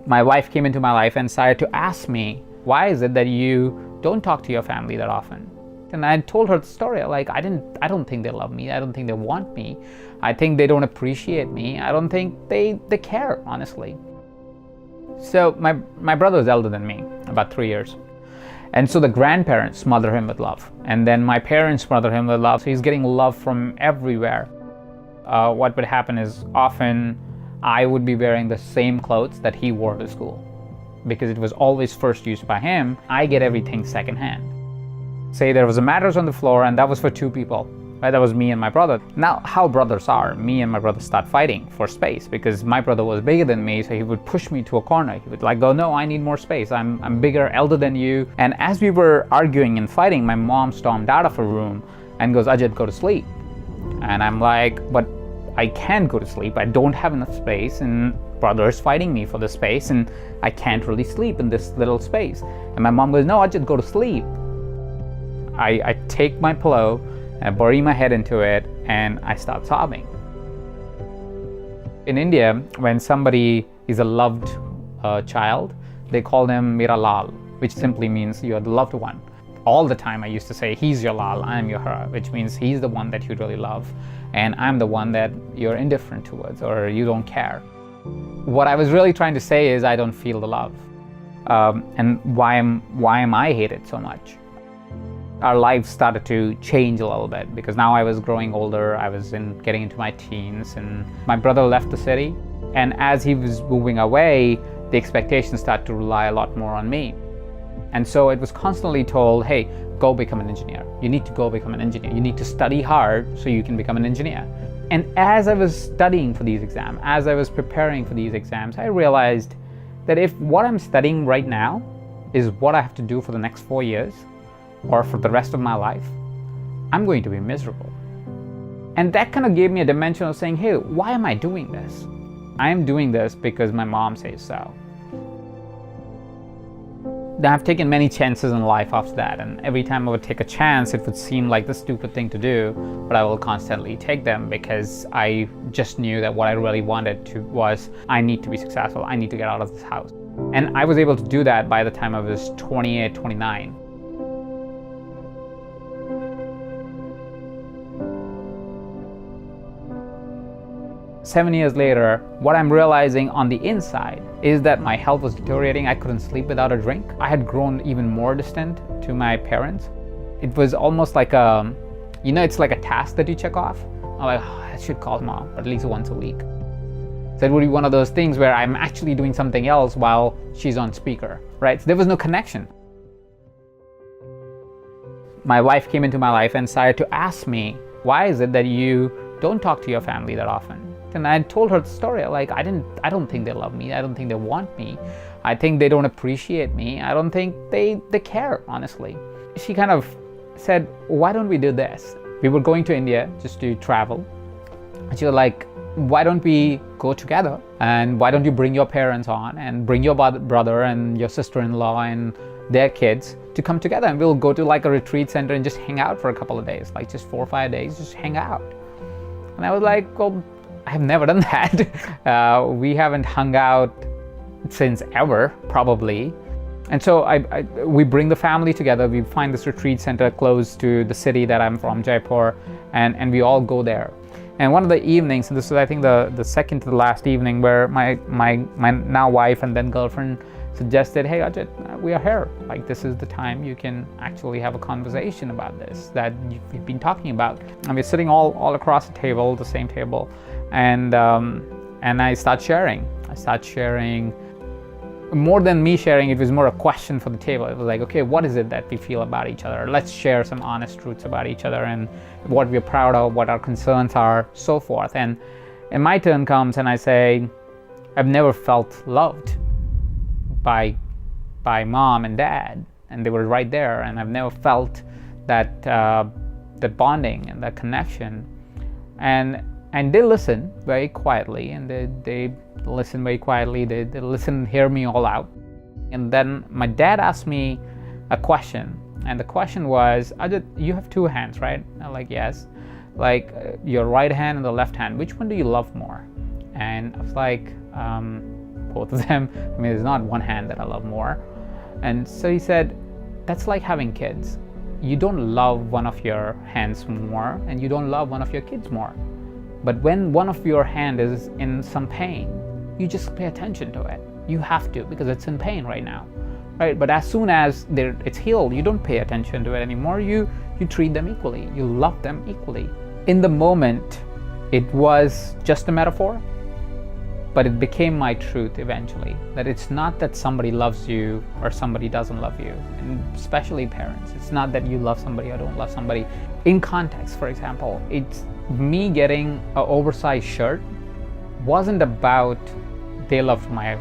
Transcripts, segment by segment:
my wife came into my life and started to ask me, why is it that you don't talk to your family that often? And I told her the story. Like, I don't think they love me. I don't think they want me. I think they don't appreciate me. I don't think they care, honestly. So my brother is elder than me, about 3 years. And so the grandparents smother him with love. And then my parents smother him with love. So he's getting love from everywhere. What would happen is often I would be wearing the same clothes that he wore to school. Because it was always first used by him, I get everything secondhand. Say there was a mattress on the floor and that was for 2 people. Right? That was me and my brother. Now, how brothers are, me and my brother start fighting for space because my brother was bigger than me, so he would push me to a corner. He would go, no, I need more space. I'm bigger, elder than you. And as we were arguing and fighting, my mom stormed out of her room and goes, Ajit, go to sleep. And I'm like, but I can't go to sleep. I don't have enough space, and brother is fighting me for the space, and I can't really sleep in this little space. And my mom goes, no, Ajit, go to sleep. I take my pillow, I bury my head into it, and I start sobbing. In India, when somebody is a loved child, they call them Mera Lal, which simply means you are the loved one. All the time I used to say, he's your Lal, I'm your Hara, which means he's the one that you really love, and I'm the one that you're indifferent towards or you don't care. What I was really trying to say is I don't feel the love. And why am I hated so much? Our lives started to change a little bit because now I was growing older, I was getting into my teens, and my brother left the city. And as he was moving away, the expectations started to rely a lot more on me. And so it was constantly told, hey, go become an engineer. You need to go become an engineer. You need to study hard so you can become an engineer. And as I was studying for these exams, as I was preparing for these exams, I realized that if what I'm studying right now is what I have to do for the next 4 years, or for the rest of my life, I'm going to be miserable. And that kind of gave me a dimension of saying, hey, why am I doing this? I'm doing this because my mom says so. Now, I've taken many chances in life after that, and every time I would take a chance, it would seem like the stupid thing to do, but I will constantly take them because I just knew that what I really wanted was, I need to be successful, I need to get out of this house. And I was able to do that by the time I was 28, 29. Seven years later, what I'm realizing on the inside is that my health was deteriorating. I couldn't sleep without a drink. I had grown even more distant to my parents. It was almost like it's like a task that you check off. I'm like, I should call mom at least once a week. So it would be one of those things where I'm actually doing something else while she's on speaker, right? So there was no connection. My wife came into my life and started to ask me, why is it that you don't talk to your family that often? And I told her the story. Like, I don't think they love me. I don't think they want me. I think they don't appreciate me. I don't think they care, honestly. She kind of said, why don't we do this? We were going to India just to travel. And she was like, why don't we go together? And why don't you bring your parents on and bring your brother and your sister-in-law and their kids to come together, and we'll go to like a retreat center and just hang out for a couple of days, like just 4 or 5 days, just hang out. And I was like, well, I have never done that. We haven't hung out since ever, probably. And so we bring the family together. We find this retreat center close to the city that I'm from, Jaipur, and we all go there. And one of the evenings, and this is I think the second to the last evening, where my now wife and then girlfriend suggested, hey Ajit, we are here. Like, this is the time you can actually have a conversation about this that you've been talking about. And we're sitting all across the table, the same table, and I start sharing. More than me sharing, it was more a question for the table. It was like, okay, what is it that we feel about each other? Let's share some honest truths about each other and what we're proud of, what our concerns are, so forth. And my turn comes and I say, I've never felt loved by mom and dad, and they were right there, and I've never felt that bonding and that connection. And they listen very quietly, and they listen very quietly. They listen and hear me all out. And then my dad asked me a question, and the question was, Ajit, you have 2 hands, right? I'm like, yes. Like, your right hand and the left hand, which one do you love more? And I was like, both of them. I mean, there's not one hand that I love more. And so he said, that's like having kids. You don't love one of your hands more, and you don't love one of your kids more. But when one of your hand is in some pain, you just pay attention to it. You have to, because it's in pain right now, right? But as soon as it's healed, you don't pay attention to it anymore. You treat them equally. You love them equally. In the moment, it was just a metaphor, but it became my truth eventually. That it's not that somebody loves you or somebody doesn't love you, and especially parents. It's not that you love somebody or don't love somebody. In context, for example, it's me getting an oversized shirt wasn't about they loved my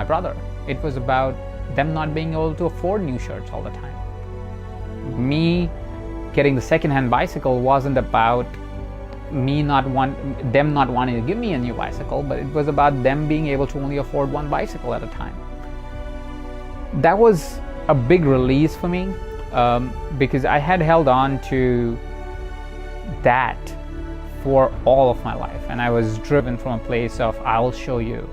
brother. It was about them not being able to afford new shirts all the time. Me getting the secondhand bicycle wasn't about them not wanting to give me a new bicycle, but it was about them being able to only afford one bicycle at a time. That was a big release for me, because I had held on to that for all of my life, and I was driven from a place of I'll show you.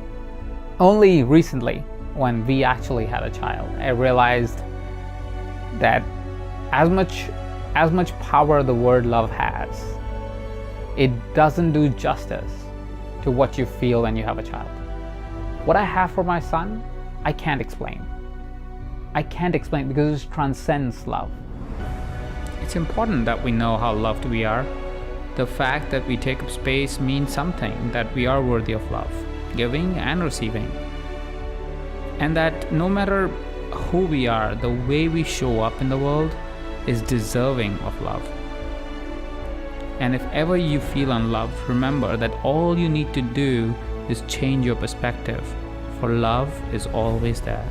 Only recently, when we actually had a child, I realized that as much power the word love has, it doesn't do justice to what you feel when you have a child. What I have for my son, I can't explain. I can't explain because it transcends love. It's important that we know how loved we are. The fact that we take up space means something, that we are worthy of love, giving and receiving. And that no matter who we are, the way we show up in the world is deserving of love. And if ever you feel unloved, remember that all you need to do is change your perspective, for love is always there.